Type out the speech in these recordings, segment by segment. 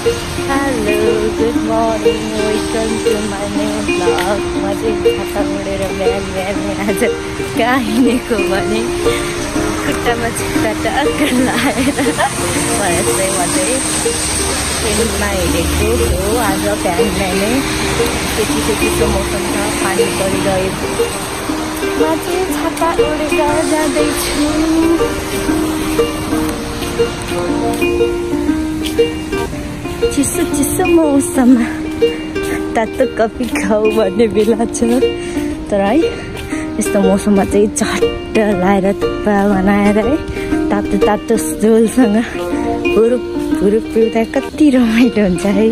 Hello, good morning. Welcome to my new vlog. म चाहिँ छाता ओढेर बिहान आज कहाँ हिँडेको भने खुट्टामा छुट्टा टक्क लाएर यस्तै म चाहिँ फिल्डमा हिँडेको हो। आज बिहान नै त्यतिको मौसम छ, पानी परिरहेको। म चाहिँ छाता ओढेर जाँदैछु। चिसो मौसममा तातो कफी खाऊ भन्ने बेला छ, तर है यस्तो मौसममा चाहिँ झट्ट लाएर थुक्पा बनाएर है तातो झोलसँग हुरुप पिउँदा कति रमाइलो हुन्छ है।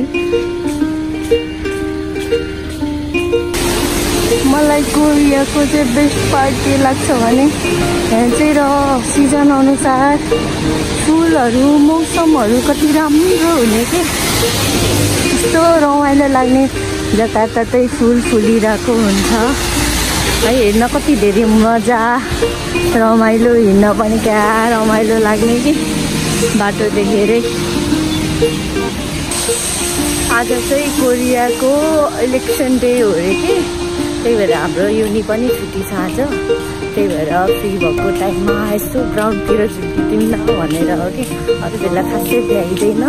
मलाई कोरियाको चाहिँ बेस्ट पार्ट के लाग्छ भने यहाँ चाहिँ र सिजन अनुसार फुलहरू मौसमहरू कति राम्रो हुने के, यस्तो रमाइलो लाग्ने जताततै फुल फुलिरहेको हुन्छ है। हेर्न कति धेरै मजा, रमाइलो, हिँड्न पनि क्या रमाइलो लाग्ने कि बाटो देखेरै। आज चाहिँ कोरियाको इलेक्सन डे हो अरे कि, त्यही भएर हाम्रो युनि पनि छुट्टी छ आज। त्यही भएर फ्री भएको टाइममा यसो ग्राउन्डतिर झुक्किदिउँ न भनेर हो कि, अरू बेला खासै भ्याइँदैन।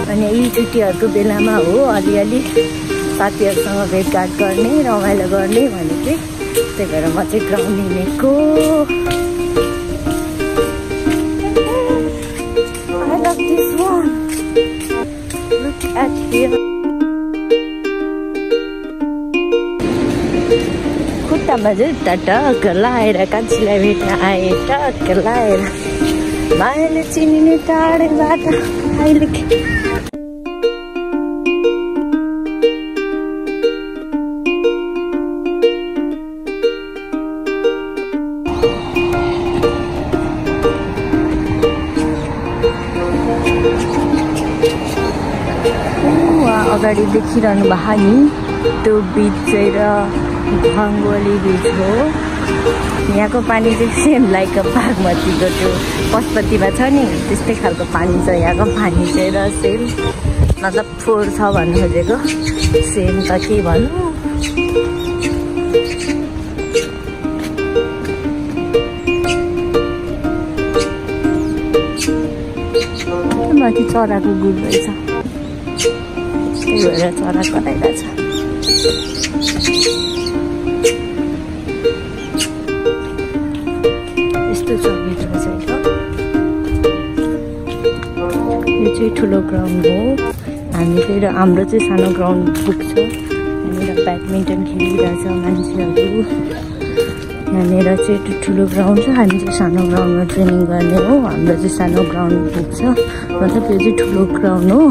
अनि यी छुट्टीहरूको बेलामा हो अलिअलि साथीहरूसँग भेटघाट गर्ने, रमाइलो गर्ने भनेको। त्यही भएर म चाहिँ ग्राउन्ड हिँडेको। I love this one. Look at here. खुट्टामा चाहिँ टक्क लाएर कान्छीलाई भेट्न आए, टक्क लाएर मायाले चिनिने टाढेबाट अहिले अगाडि देखिरहनु भएको नि त्यो बिच चाहिँ र भाङ्गोली बिच हो। यहाँको पानी चाहिँ सेम लाइक बागमतीको त्यो पशुपतिमा छ नि त्यस्तै खालको पानी छ यहाँको पानी चाहिँ, र सेम मतलब फोहोर छ भन्नु खोजेको, सेम त के भन्नु। माथि चराको गुड रहेछ, त्यही भएर चरा कराइरहेछ। यस्तो छ भित्र चाहिँ त। यो चाहिँ ठुलो ग्राउन्ड हो। हामीतिर हाम्रो चाहिँ सानो ग्राउन्ड पुग्छ। यहाँनिर ब्याडमिन्टन खेलिरहेछ मान्छेहरू। यहाँनिर चाहिँ ठुलो ग्राउन्ड छ, हामी चाहिँ सानो ग्राउन्डमा ट्रेनिङ गर्ने हो। हाम्रो चाहिँ सानो ग्राउन्ड पुग्छ, मतलब यो चाहिँ ठुलो ग्राउन्ड हो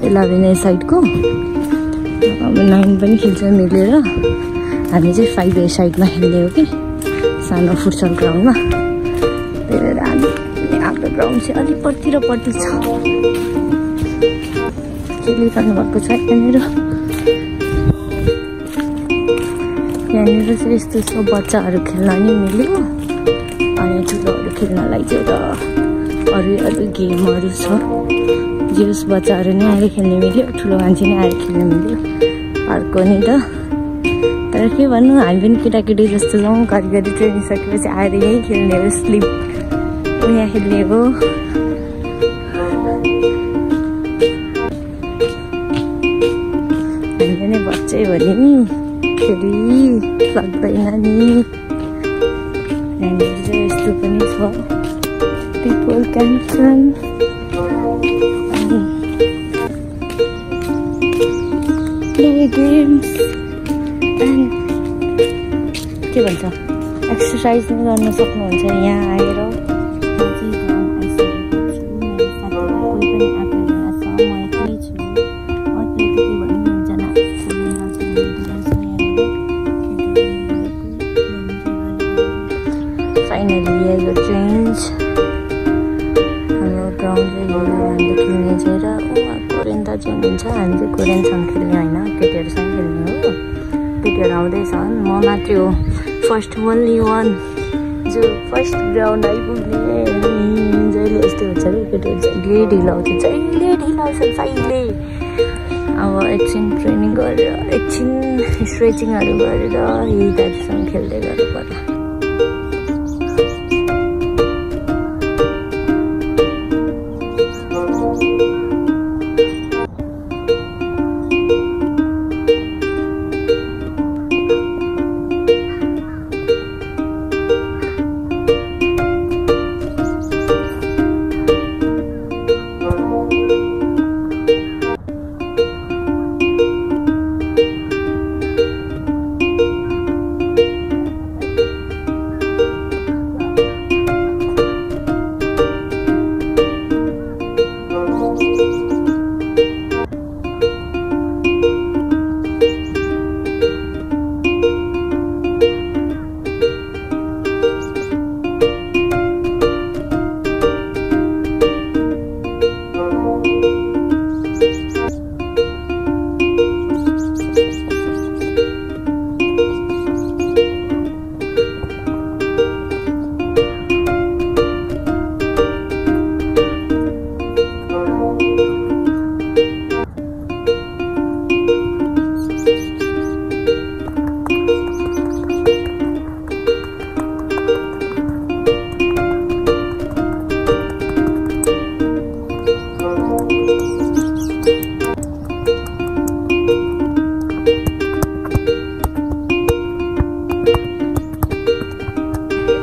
11 साइडको। अब 9 पनि खेल्छ मिलेर, हामी चाहिँ 5 साइडमा खेल्ने हो कि सानो फुटसल ग्राउन्डमा। त्यही भएर हाम्रो ग्राउन्ड चाहिँ अलिक पर्ति छ। खेलिरहनु भएको छ यहाँनिर। यहाँनिर चाहिँ यस्तो छ, बच्चाहरू खेल्न नि मिल्यो, अनि ठुलोहरू खेल्नलाई चाहिँ र अरू गेमहरू छ। जस बच्चाहरू नै आएर खेल्न मिल्यो, ठुलो मान्छे नै आएर खेल्न मिल्यो, अर्को नि त। तर के भन्नु, हामी पनि केटाकेटी जस्तो जाउँ, घरिघरि ट्रेनिङ सकेपछि आएर यहीँ खेल्ने हो, स्लिप यहाँ खेल्ने हो। हामी पनि बच्चै भने नि फेरि सक्दैन नि। यहाँनिर चाहिँ यस्तो पनि छ, people can com play games and के भन्छ एक्सर्साइज पनि गर्न सक्नुहुन्छ यहाँ आएर। फाइनली यो चेन्ज हाम्रो ग्राउन्ड चाहिँ हामीले खेल्ने चाहिँ, र कोरियन दाजु हुनुहुन्छ, हामी चाहिँ कोरियनसँग खेल्ने होइन, केटीहरूसँग खेल्ने हो। केटीहरू आउँदैछन्, म मात्रै हो फर्स्ट ओन्ली वान जो फर्स्ट ग्राउन्ड आइपुग्ने। जहिले यस्तो हुन्छ कि केटीहरू जहिले ढिलो आउँछ, जहिले ढिलो। गरिरहेछन् साइले। अब एकछिन ट्रेनिङ गरेर एकछिन स्ट्रेचिङहरू गरेर यही दाजुसँग खेल्दै गर्नु पर्ला।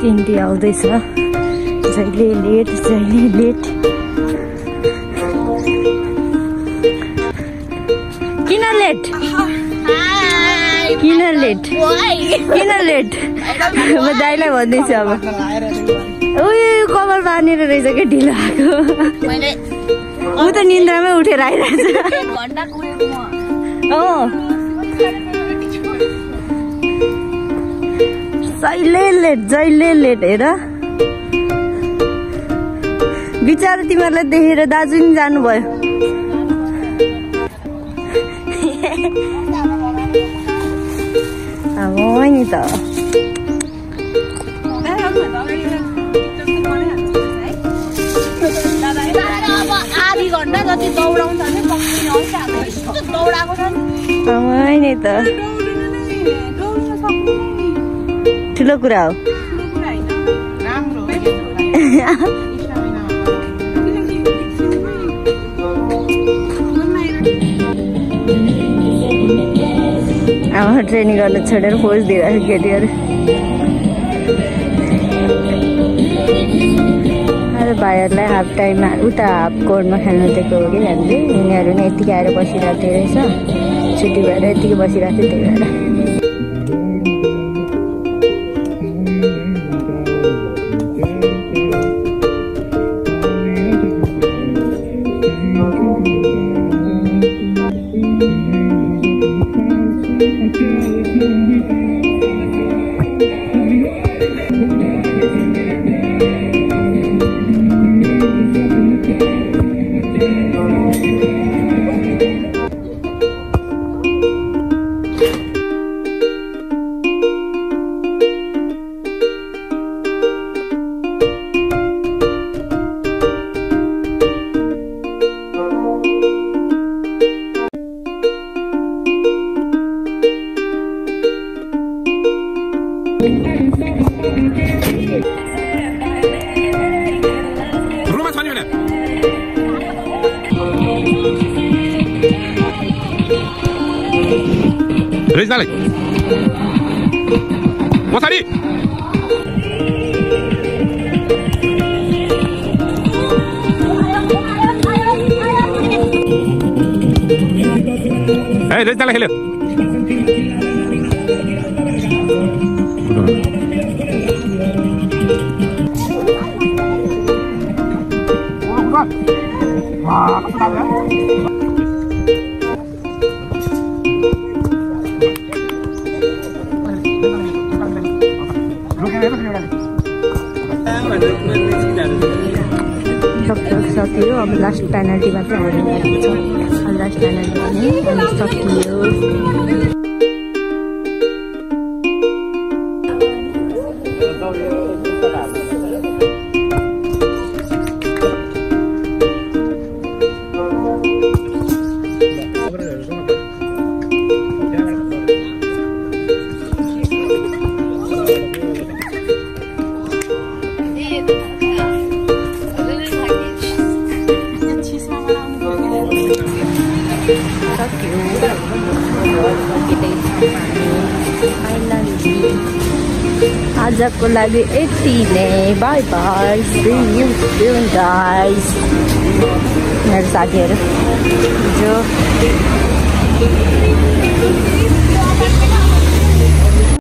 तिनटी आउँदैछ, जहिले लेट जहिले लेट। किन लेट किन लेट किन लेट म दाइलाई भन्दैछु। अब उयो कपाल बाँधेर रहेछ क्या ढिलो आएको। ऊ त निन्द्रामै उठेर आइरहेछ। जहिले लेट हेर। बिचारा तिमीहरूलाई देखेर दाजु नि जानुभयो। अब नि त आधी घन्टा जति दौडाउँछ भने दौडाएको छ नि त ठुलो कुरा हो। अब ट्रेनिङ गर्न छोडेर पोज दिइरहेको केटीहरू। भाइहरूलाई हाफ टाइममा उता हाफ कोर्टमा खेल्नु दिएको हो कि हामीले। उनीहरू नै यतिकै आएर बसिरहेको थियो रहेछ, छुट्टी भएर यतिकै बसिरहेको थियो, त्यही भएर। Raise dale. Mosari. Hey, raise dale hele. सकियो। अब लास्ट पेनल्टीमा चाहिँ हाल्नु छ। लास्ट पेनल्टीमा नै सकियो। आजको लागि यति नै bye bye see you soon guys मेरो साथीहरु जो